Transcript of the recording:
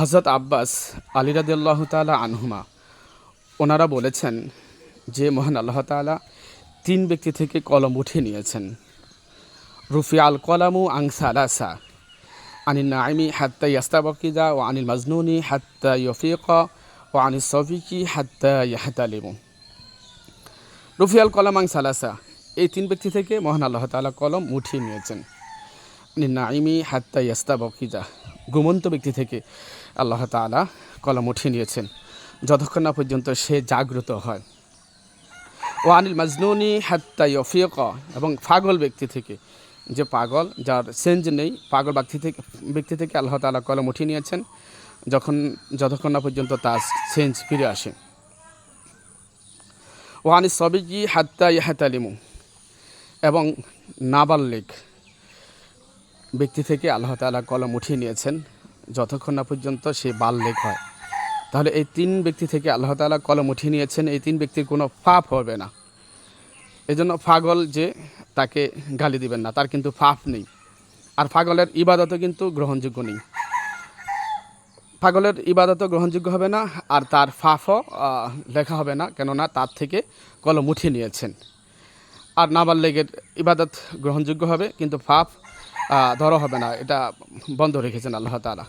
হযরত আব্বাস আলী রাদিয়াল্লাহু তাআলা আনহুমা ওনারা বলেছেন যে মহান আল্লাহ তাআলা তিন ব্যক্তি থেকে কলম উঠিয়ে নিয়েছেন। রুফিআল কলামু আন সালাসা আনিন নাইমি হাত্তা ইয়াস্তাবকিদা ওয়া আনিল মাজনুনি হাত্তা ইউফিকা ওয়া আনিস সফিকি হাত্তা ইয়াহতালিমু। রুফিআল কলাম আন সালাসা, এই তিন ব্যক্তি থেকে মহান আল্লাহ তাআলা কলম উঠিয়ে নিয়েছেন। আনিন নাইমি হাত্তা ইয়াস্তাবকিদা, ঘুমন্ত ব্যক্তি থেকে আল্লাহ তাআলা কলম উঠিয়ে নিয়েছেন যতক্ষণ না পর্যন্ত সে জাগ্রত হয়। ও আনিল মাজনুনি হাত্তা ইউফিকা, এবং পাগল ব্যক্তি থেকে, যে পাগল, যার সেন্স নেই, পাগল ব্যক্তি থেকে আল্লাহ তাআলা কলম উঠিয়ে নিয়েছেন যতক্ষণ না পর্যন্ত তার সেন্স ফিরে আসে। ও আনিস সবিকি হাত্তা ইয়াহতালিমু, এবং নাবাল্লিগ ব্যক্তি থেকে আল্লাহ তাআলা কলম উঠিয়ে নিয়েছেন যতক্ষণ না পর্যন্ত সে বাল্যেগ হয়। তাহলে এই তিন ব্যক্তি থেকে আল্লাহ তাআলা কলম উঠিয়ে নিয়েছেন, এই তিন ব্যক্তির কোনো পাপ হবে না। এজন্য পাগল যে, তাকে গালি দিবেন না, তার কিন্তু পাপ নেই। আর পাগলের ইবাদতও কিন্তু গ্রহণযোগ্য নেই, পাগলের ইবাদতও গ্রহণযোগ্য হবে না, আর তার পাপও লেখা হবে না, কেননা তার থেকে কলম উঠিয়ে নিয়েছেন। আর নাবাল্যেগের ইবাদত গ্রহণযোগ্য হবে, কিন্তু পাপ ধরা হবে না, এটা বন্ধ রেখেছেন আল্লাহ তাআলা।